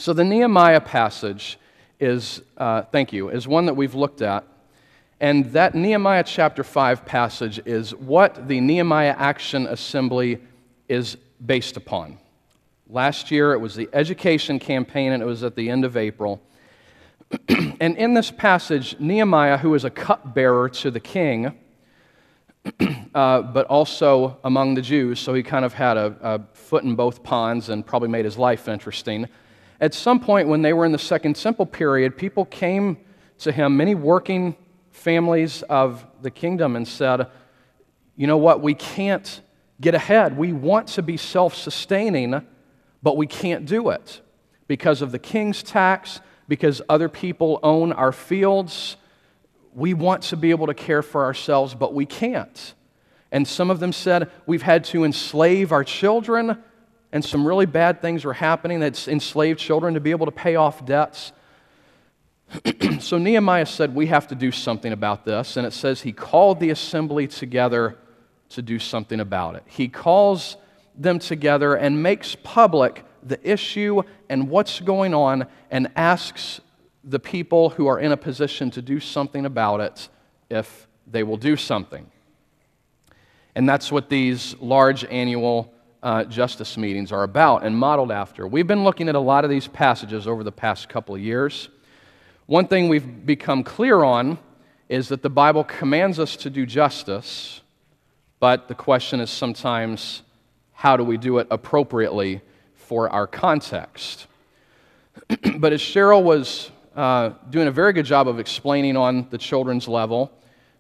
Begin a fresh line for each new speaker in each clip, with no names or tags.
So the Nehemiah passage is one that we've looked at. And that Nehemiah chapter 5 passage is what the Nehemiah Action Assembly is based upon. Last year it was the education campaign, and it was at the end of April. And in this passage, Nehemiah, who is a cupbearer to the king, but also among the Jews, so he kind of had a foot in both ponds and probably made his life interesting. At some point when they were in the Second Temple period, people came to him, many working families of the kingdom, and said, you know what, we can't get ahead. We want to be self-sustaining, but we can't do it because of the king's tax, because other people own our fields. We want to be able to care for ourselves, but we can't. And some of them said, we've had to enslave our children, and some really bad things were happening that's enslaved children to be able to pay off debts. So Nehemiah said, we have to do something about this. And it says he called the assembly together to do something about it. He calls them together and makes public the issue and what's going on, and asks the people who are in a position to do something about it if they will do something. And that's what these large annual justice meetings are about and modeled after. We've been looking at a lot of these passages over the past couple of years. One thing we've become clear on is that the Bible commands us to do justice, but the question is sometimes, how do we do it appropriately for our context? But as Cheryl was doing a very good job of explaining on the children's level,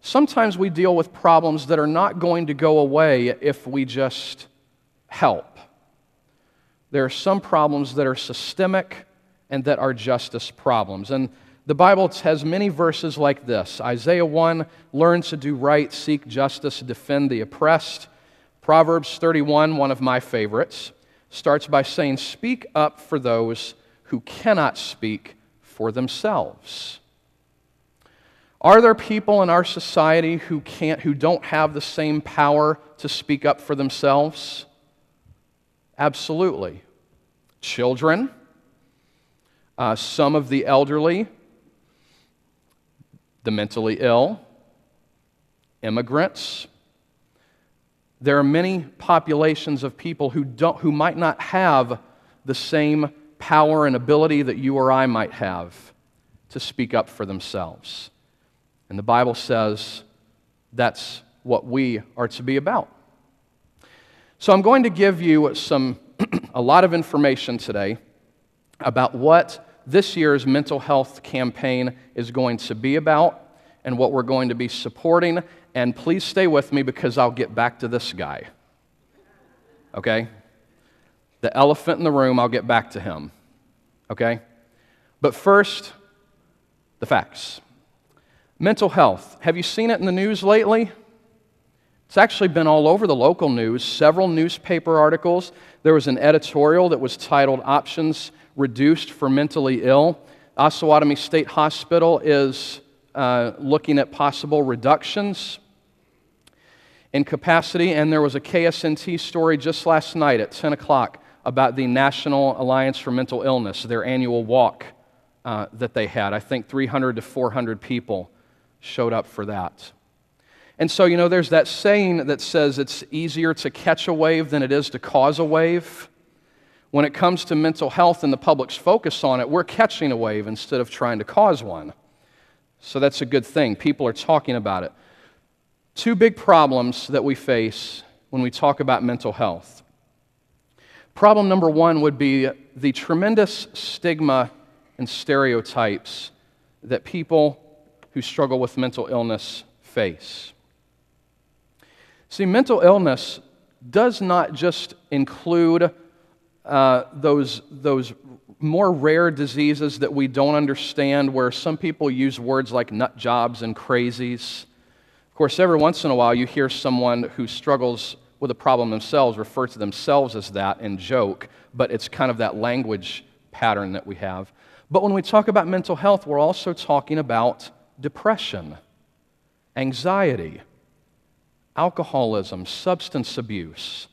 sometimes we deal with problems that are not going to go away if we just help. There are some problems that are systemic and that are justice problems. And the Bible has many verses like this. Isaiah 1, learn to do right, seek justice, defend the oppressed. Proverbs 31, one of my favorites, starts by saying, speak up for those who cannot speak for themselves. Are there people in our society who don't have the same power to speak up for themselves? Absolutely. Children, some of the elderly, the mentally ill, immigrants. There are many populations of people who might not have the same power and ability that you or I might have to speak up for themselves. And the Bible says that's what we are to be about. So I'm going to give you a lot of information today about what this year's mental health campaign is going to be about and what we're going to be supporting. And please stay with me because I'll get back to this guy. Okay? The elephant in the room, I'll get back to him. Okay? But first, the facts. Mental health. Have you seen it in the news lately? It's actually been all over the local news, several newspaper articles. There was an editorial that was titled, Options Reduced for Mentally Ill. Osawatomie State Hospital is looking at possible reductions in capacity, and there was a KSNT story just last night at 10 o'clock about the National Alliance for Mental Illness, their annual walk that they had. I think 300 to 400 people showed up for that. And so, there's that saying that says it's easier to catch a wave than it is to cause a wave. When it comes to mental health and the public's focus on it, we're catching a wave instead of trying to cause one. So that's a good thing. People are talking about it. Two big problems that we face when we talk about mental health. Problem number one would be the tremendous stigma and stereotypes that people who struggle with mental illness face. See, mental illness does not just include those more rare diseases that we don't understand, where some people use words like nut jobs and crazies. Of course, every once in a while you hear someone who struggles with a problem themselves refer to themselves as that and joke, but it's kind of that language pattern that we have. But when we talk about mental health, we're also talking about depression, anxiety, alcoholism, substance abuse.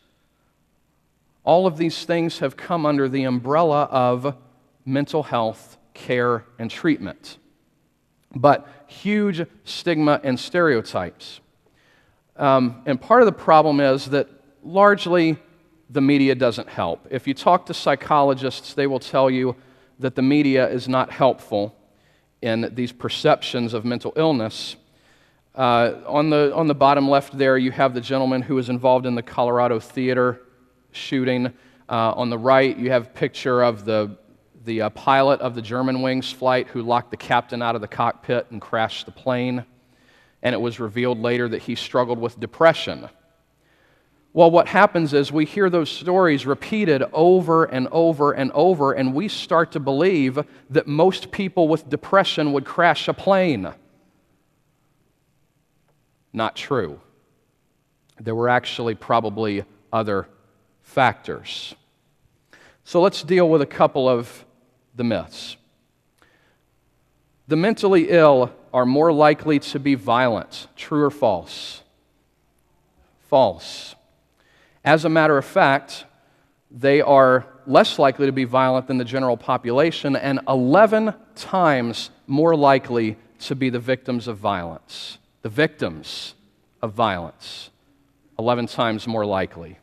All of these things have come under the umbrella of mental health care and treatment. But huge stigma and stereotypes. And part of the problem is that largely the media doesn't help. If you talk to psychologists, they will tell you that the media is not helpful in these perceptions of mental illness. On the bottom left there, you have the gentleman who was involved in the Colorado theater shooting. On the right, you have a picture of the pilot of the Germanwings flight who locked the captain out of the cockpit and crashed the plane. And it was revealed later that he struggled with depression. Well, what happens is we hear those stories repeated over and over and over, and we start to believe that most people with depression would crash a plane. Not true. There were actually probably other factors. So let's deal with a couple of the myths. The mentally ill are more likely to be violent. True or false? False. As a matter of fact, they are less likely to be violent than the general population and 11 times more likely to be the victims of violence. The victims of violence, 11 times more likely.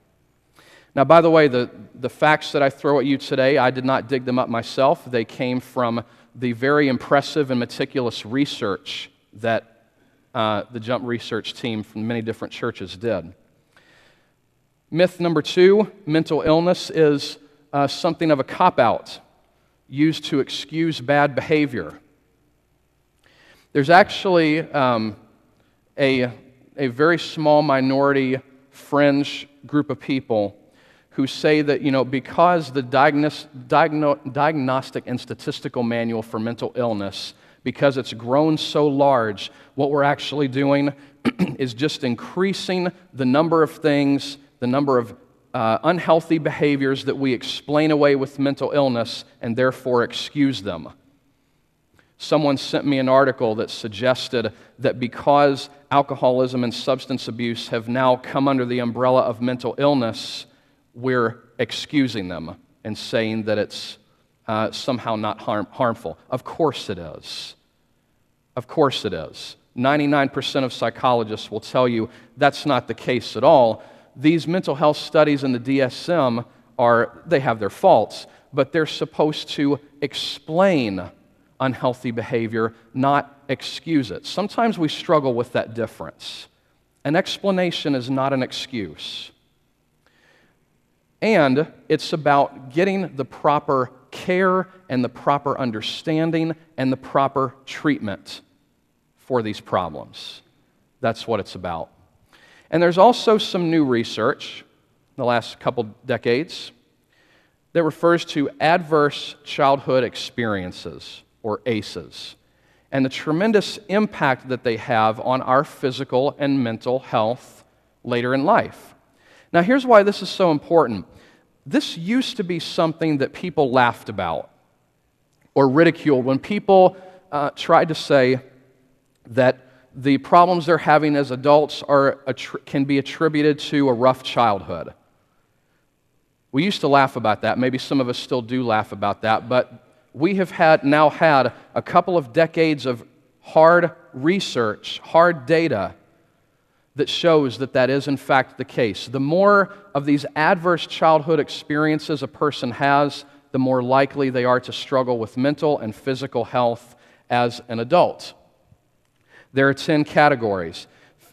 Now, by the way, the facts that I throw at you today, I did not dig them up myself. They came from the very impressive and meticulous research that the Jump research team from many different churches did. Myth number 2, mental illness is something of a cop-out used to excuse bad behavior. There's actually a very small minority fringe group of people who say that, because the Diagnostic and Statistical Manual for Mental Illness, because it's grown so large, what we're actually doing is just increasing the number of things, the number of unhealthy behaviors that we explain away with mental illness and therefore excuse them. Someone sent me an article that suggested that because alcoholism and substance abuse have now come under the umbrella of mental illness, we're excusing them and saying that it's somehow not harmful. Of course it is. Of course it is. 99% of psychologists will tell you that's not the case at all. These mental health studies in the DSM they have their faults, but they're supposed to explain unhealthy behavior, not excuse it. Sometimes we struggle with that difference. An explanation is not an excuse. And it's about getting the proper care and the proper understanding and the proper treatment for these problems. That's what it's about. And there's also some new research in the last couple decades that refers to adverse childhood experiences, or ACEs, and the tremendous impact that they have on our physical and mental health later in life. Now, here's why this is so important. This used to be something that people laughed about or ridiculed when people tried to say that the problems they're having as adults can be attributed to a rough childhood. We used to laugh about that. Maybe some of us still do laugh about that, but we have now had a couple of decades of hard research, hard data that shows that that is in fact the case. The more of these adverse childhood experiences a person has, the more likely they are to struggle with mental and physical health as an adult. There are 10 categories.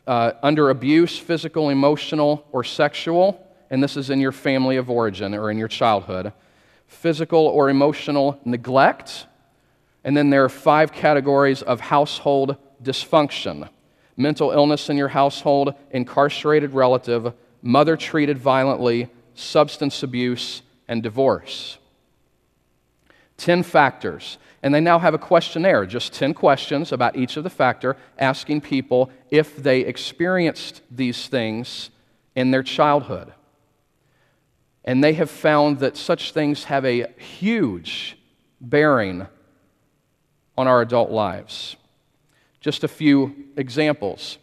Under abuse, physical, emotional, or sexual, and this is in your family of origin or in your childhood. Physical or emotional neglect, and then there are 5 categories of household dysfunction. Mental illness in your household, incarcerated relative, mother treated violently, substance abuse, and divorce. 10 factors. And they now have a questionnaire, just 10 questions about each of the factors, asking people if they experienced these things in their childhood. And they have found that such things have a huge bearing on our adult lives. Just a few examples.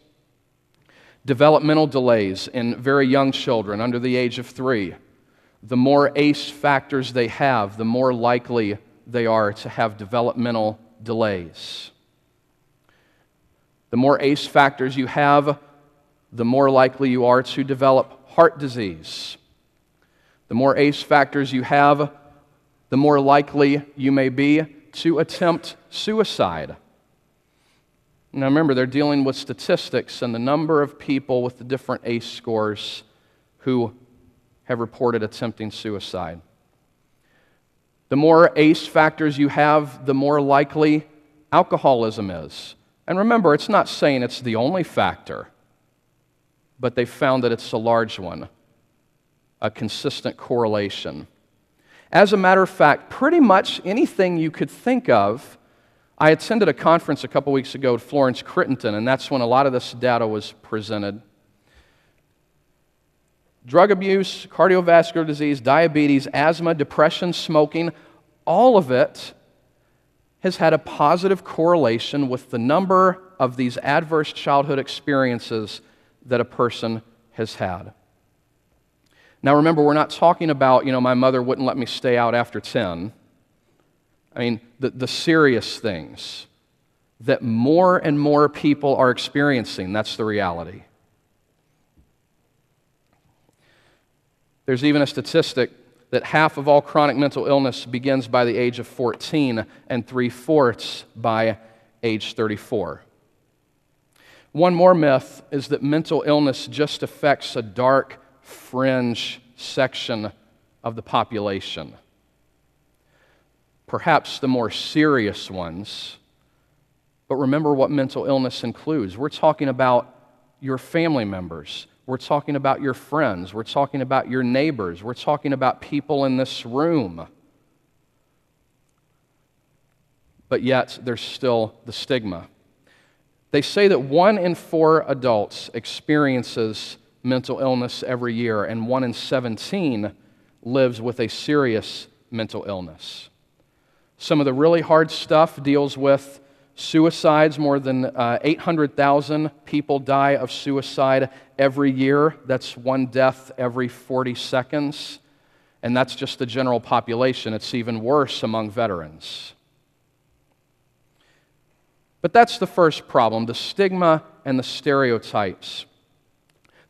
Developmental delays in very young children under the age of 3. The more ACE factors they have, the more likely they are to have developmental delays. The more ACE factors you have, the more likely you are to develop heart disease. The more ACE factors you have, the more likely you may be to attempt suicide. Now remember, they're dealing with statistics and the number of people with the different ACE scores who have reported attempting suicide. The more ACE factors you have, the more likely alcoholism is. And remember, it's not saying it's the only factor, but they found that it's a large one, a consistent correlation. As a matter of fact, pretty much anything you could think of. I attended a conference a couple weeks ago at Florence Crittenton, and that's when a lot of this data was presented. Drug abuse, cardiovascular disease, diabetes, asthma, depression, smoking, all of it has had a positive correlation with the number of these adverse childhood experiences that a person has had. Now remember, we're not talking about, my mother wouldn't let me stay out after 10. I mean, the serious things that more and more people are experiencing, that's the reality. There's even a statistic that half of all chronic mental illness begins by the age of 14 and 3/4 by age 34. One more myth is that mental illness just affects a dark fringe section of the population. Perhaps the more serious ones, but remember what mental illness includes. We're talking about your family members. We're talking about your friends. We're talking about your neighbors. We're talking about people in this room. But yet, there's still the stigma. They say that 1 in 4 adults experiences mental illness every year, and 1 in 17 lives with a serious mental illness. Some of the really hard stuff deals with suicides. More than 800,000 people die of suicide every year. That's 1 death every 40 seconds. And that's just the general population. It's even worse among veterans. But that's the first problem, the stigma and the stereotypes.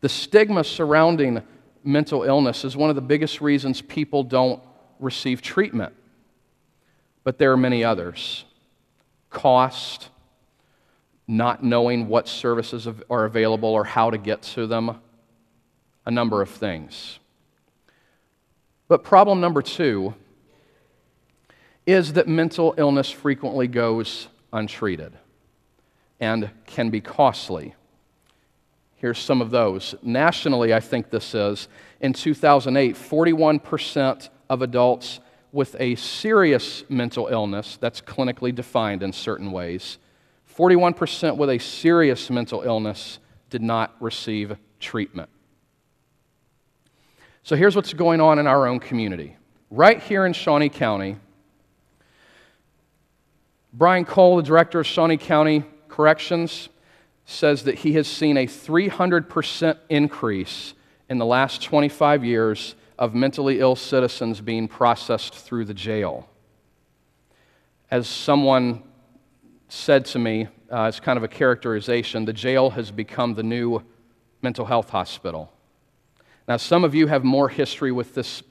The stigma surrounding mental illness is one of the biggest reasons people don't receive treatment. But there are many others. Cost, not knowing what services are available or how to get to them, a number of things. But problem number 2 is that mental illness frequently goes untreated and can be costly. Here's some of those. Nationally, I think this is, in 2008, 41% of adults with a serious mental illness, that's clinically defined in certain ways, 41% with a serious mental illness did not receive treatment. So here's what's going on in our own community. Right here in Shawnee County, Brian Cole, the director of Shawnee County Corrections, says that he has seen a 300% increase in the last 25 years of mentally ill citizens being processed through the jail. As someone said to me, as kind of a characterization, the jail has become the new mental health hospital. Now, some of you have more history with this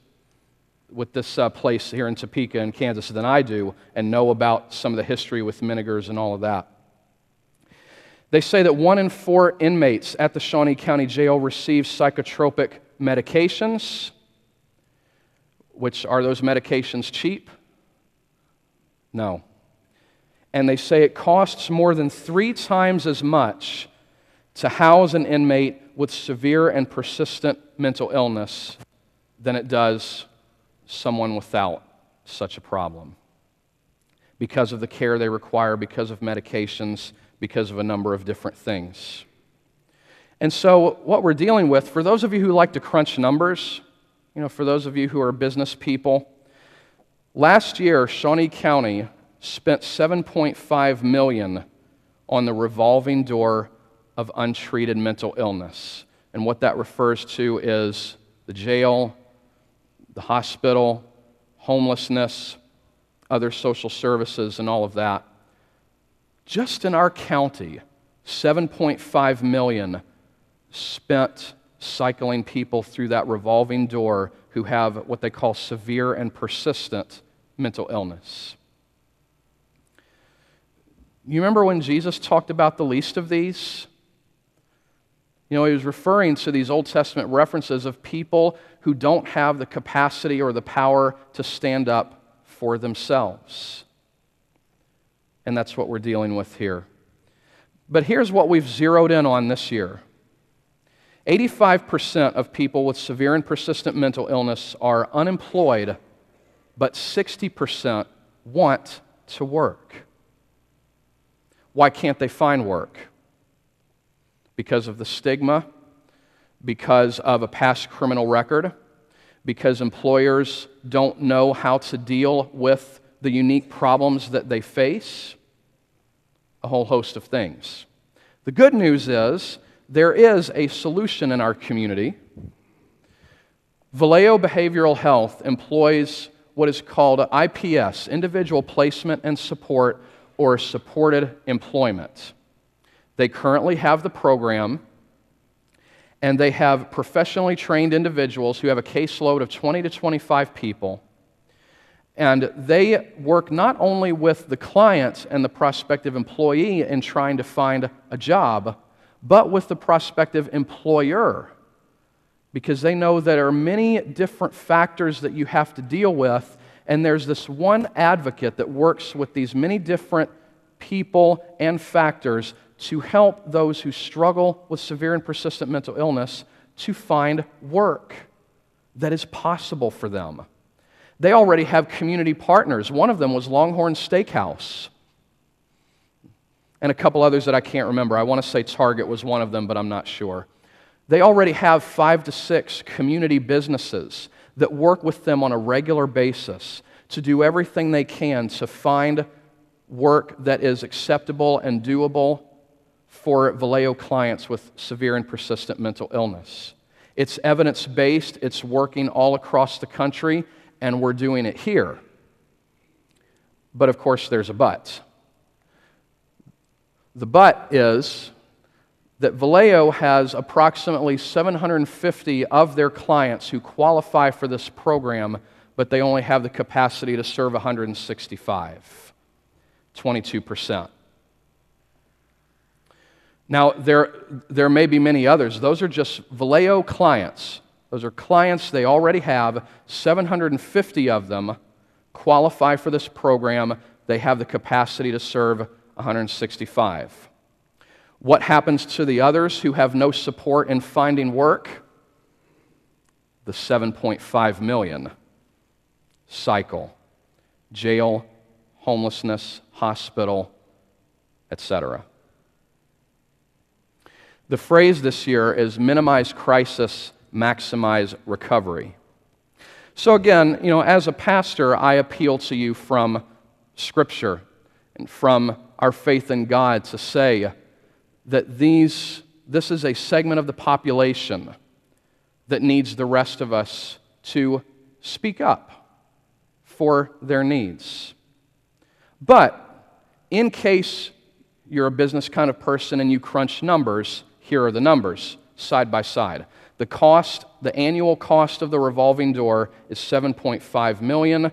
place here in Topeka in Kansas than I do, and know about some of the history with Minigers and all of that. They say that 1 in 4 inmates at the Shawnee County Jail receive psychotropic medications. Which, are those medications cheap? No. And they say it costs more than 3 times as much to house an inmate with severe and persistent mental illness than it does someone without such a problem, because of the care they require, because of medications, because of a number of different things. And so what we're dealing with, for those of you who like to crunch numbers, for those of you who are business people, last year Shawnee County spent $7.5 million on the revolving door of untreated mental illness. And what that refers to is the jail, the hospital, homelessness, other social services and all of that. Just in our county, 7.5 million spent cycling people through that revolving door who have what they call severe and persistent mental illness. You remember when Jesus talked about the least of these? He was referring to these Old Testament references of people who don't have the capacity or the power to stand up for themselves. And that's what we're dealing with here. But here's what we've zeroed in on this year. 85% of people with severe and persistent mental illness are unemployed, but 60% want to work. Why can't they find work? Because of the stigma, because of a past criminal record, because employers don't know how to deal with the unique problems that they face, a whole host of things. The good news is there is a solution in our community. Vallejo Behavioral Health employs what is called IPS, Individual Placement and Support, or Supported Employment. They currently have the program, and they have professionally trained individuals who have a caseload of 20 to 25 people, and they work not only with the client and the prospective employee in trying to find a job, but with the prospective employer, because they know there are many different factors that you have to deal with, and there's this one advocate that works with these many different people and factors to help those who struggle with severe and persistent mental illness to find work that is possible for them. They already have community partners. One of them was Longhorn Steakhouse, and a couple others that I can't remember. I want to say Target was one of them, but I'm not sure. They already have 5 to 6 community businesses that work with them on a regular basis to do everything they can to find work that is acceptable and doable for Vallejo clients with severe and persistent mental illness. It's evidence-based, it's working all across the country, and we're doing it here. But of course, there's a but. The but is that Vallejo has approximately 750 of their clients who qualify for this program, but they only have the capacity to serve 165, 22%. Now, there may be many others. Those are just Vallejo clients. Those are clients they already have. 750 of them qualify for this program. They have the capacity to serve 165. What happens to the others who have no support in finding work? The 7.5 million cycle. Jail, homelessness, hospital, etc. The phrase this year is minimize crisis, maximize recovery. So again, as a pastor, I appeal to you from Scripture and from our faith in God to say that this is a segment of the population that needs the rest of us to speak up for their needs. But in case you're a business kind of person and you crunch numbers, here are the numbers, side by side. The annual cost of the revolving door is $7.5 million.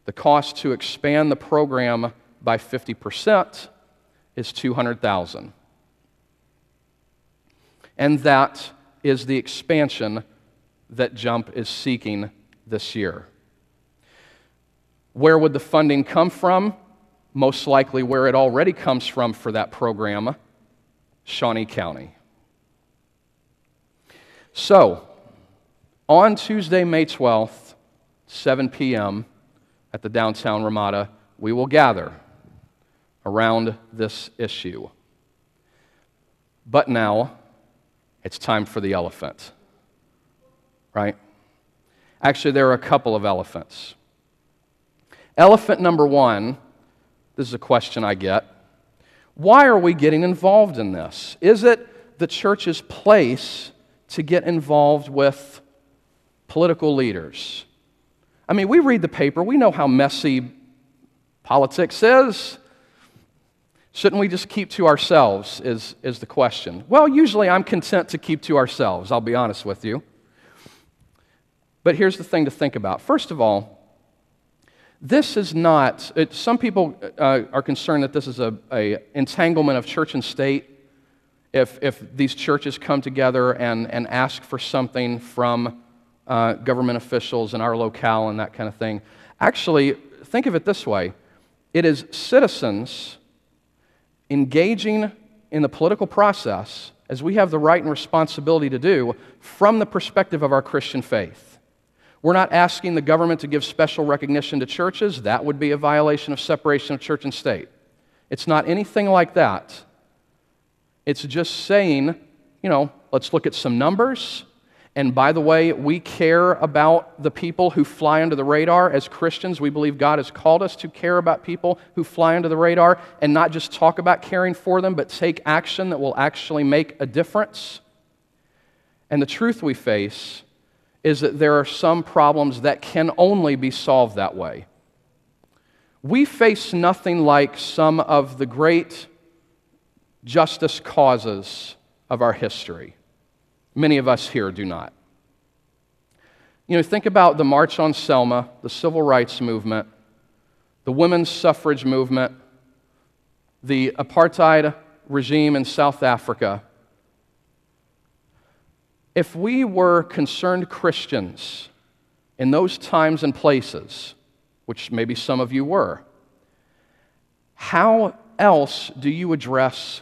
The cost to expand the program by 50% is $200,000. And that is the expansion that JUMP is seeking this year. Where would the funding come from? Most likely where it already comes from for that program, Shawnee County. So, on Tuesday, May 12th, 7 p.m. at the downtown Ramada, we will gather around this issue. But now, it's time for the elephant, right? Actually, there are a couple of elephants. Elephant number one, this is a question I get. Why are we getting involved in this? Is it the church's place to get involved with political leaders? I mean, we read the paper, we know how messy Politics is. Shouldn't we just keep to ourselves is the question. Well, usually I'm content to keep to ourselves, I'll be honest with you. But here's the thing to think about. First of all, this is not, some people are concerned that this is a entanglement of church and state if these churches come together and ask for something from government officials in our locale and that kind of thing. Actually, think of it this way. It is citizens engaging in the political process, as we have the right and responsibility to do, from the perspective of our Christian faith. We're not asking the government to give special recognition to churches. That would be a violation of separation of church and state. It's not anything like that. It's just saying, let's look at some numbers. And by the way, we care about the people who fly under the radar. As Christians, we believe God has called us to care about people who fly under the radar and not just talk about caring for them, but take action that will actually make a difference. And the truth we face is that there are some problems that can only be solved that way. We face nothing like some of the great justice causes of our history. Many of us here do not. Think about the March on Selma, the Civil Rights Movement, the women's suffrage movement, the apartheid regime in South Africa. If we were concerned Christians in those times and places, which maybe some of you were, how else do you address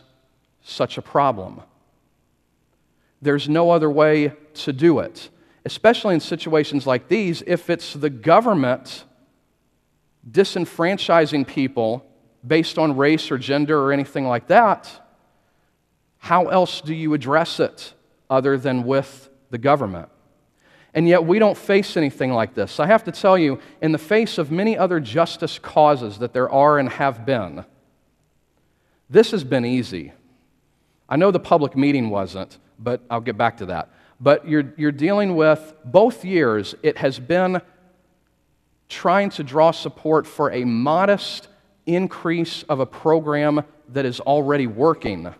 such a problem? There's no other way to do it, especially in situations like these. If it's the government disenfranchising people based on race or gender or anything like that, how else do you address it other than with the government? And yet we don't face anything like this. I have to tell you, in the face of many other justice causes that there are and have been, this has been easy. I know the public meeting wasn't, but I'll get back to that. But you're dealing with, both years, it has been trying to draw support for a modest increase of a program that is already working.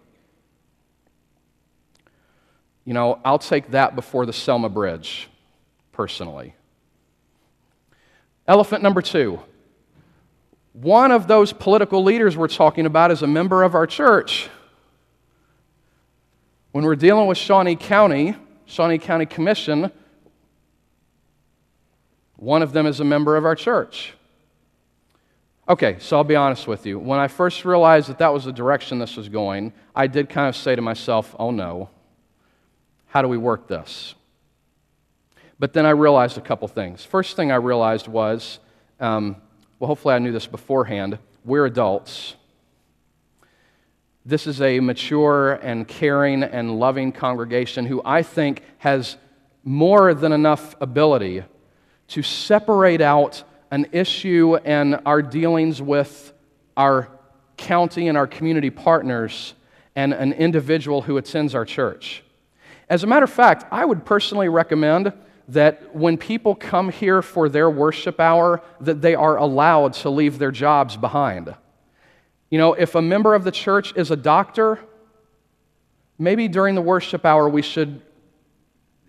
I'll take that before the Selma Bridge, personally. Elephant number 2. One of those political leaders we're talking about is a member of our church. When we're dealing with Shawnee County Commission, one of them is a member of our church. Okay, so I'll be honest with you. When I first realized that was the direction this was going, I did kind of say to myself, oh no, how do we work this? But then I realized a couple things. First thing I realized was, hopefully I knew this beforehand, we're adults. This is a mature and caring and loving congregation who I think has more than enough ability to separate out an issue and our dealings with our county and our community partners and an individual who attends our church. As a matter of fact, I would personally recommend that when people come here for their worship hour, that they are allowed to leave their jobs behind. If a member of the church is a doctor, maybe during the worship hour we should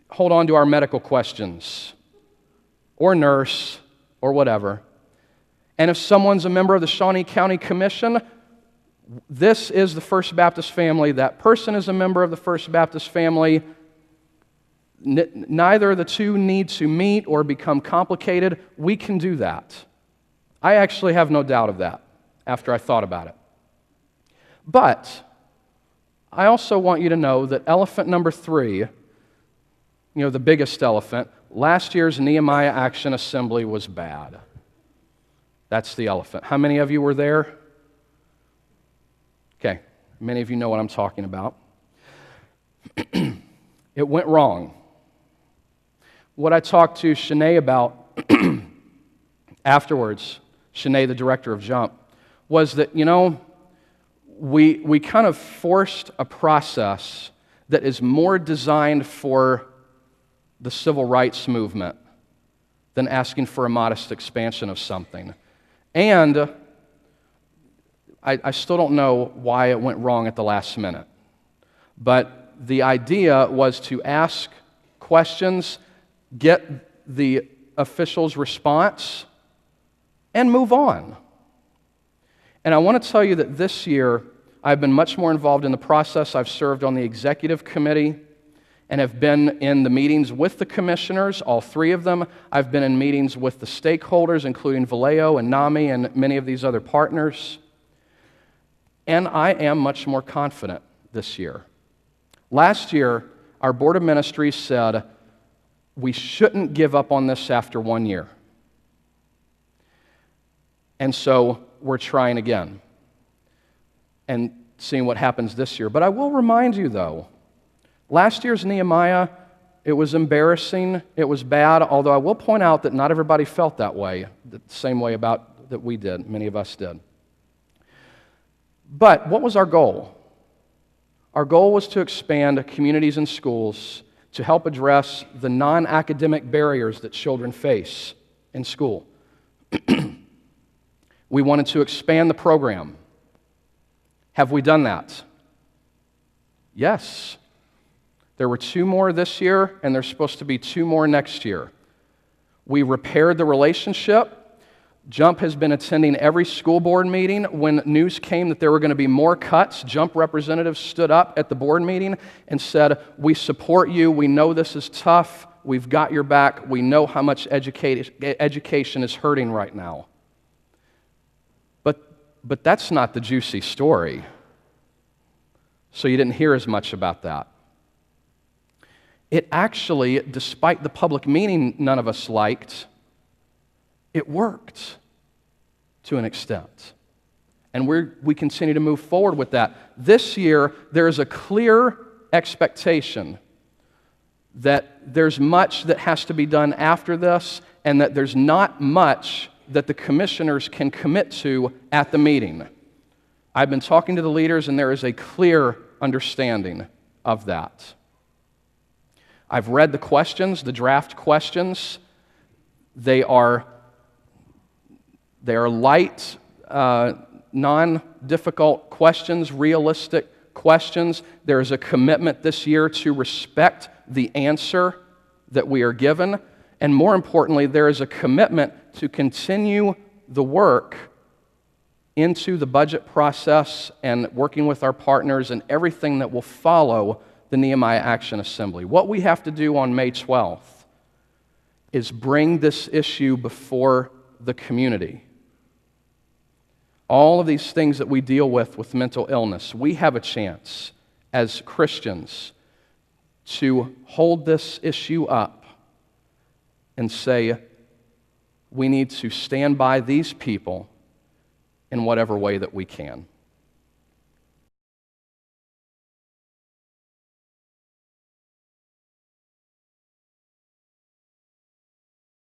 hold on to our medical questions, or nurse, or whatever. And if someone's a member of the Shawnee County Commission, this is the First Baptist family, that person is a member of the First Baptist family. Neither of the two need to meet or become complicated. We can do that. I actually have no doubt of that after I thought about it. But I also want you to know that elephant number 3, the biggest elephant, last year's Nehemiah Action Assembly was bad. That's the elephant. How many of you were there? Okay, many of you know what I'm talking about. It went wrong. What I talked to Shanae about afterwards, Shanae, the director of Jump, was that, we kind of forced a process that is more designed for the civil rights movement than asking for a modest expansion of something. And I still don't know why it went wrong at the last minute. But the idea was to ask questions, get the official's response, and move on. And I want to tell you that this year, I've been much more involved in the process. I've served on the executive committee and have been in the meetings with the commissioners, all three of them. I've been in meetings with the stakeholders, including Vallejo and NAMI and many of these other partners. And I am much more confident this year. Last year, our Board of Ministries said we shouldn't give up on this after 1 year. And so we're trying again and seeing what happens this year. But I will remind you, though, last year's Nehemiah, it was embarrassing, it was bad, although I will point out that not everybody felt that way, the same way about that we did, many of us did. But what was our goal? Our goal was to expand communities and schools to help address the non-academic barriers that children face in school. We wanted to expand the program. Have we done that? Yes. There were 2 more this year, and there's supposed to be 2 more next year. We repaired the relationship. Jump has been attending every school board meeting. When news came that there were going to be more cuts, Jump representatives stood up at the board meeting and said, "We support you. We know this is tough. We've got your back. We know how much education is hurting right now." But that's not the juicy story. So you didn't hear as much about that. It actually, despite the public meeting none of us liked, it worked to an extent. And we continue to move forward with that. This year, there is a clear expectation that there's much that has to be done after this, and that there's not much that the commissioners can commit to at the meeting. I've been talking to the leaders, and there is a clear understanding of that. I've read the questions, the draft questions. They are light, non-difficult questions, realistic questions. There is a commitment this year to respect the answer that we are given. And more importantly, there is a commitment to continue the work into the budget process and working with our partners and everything that will follow the Nehemiah Action Assembly. What we have to do on May 12th is bring this issue before the community. All of these things that we deal with mental illness, we have a chance as Christians to hold this issue up and say, we need to stand by these people in whatever way that we can.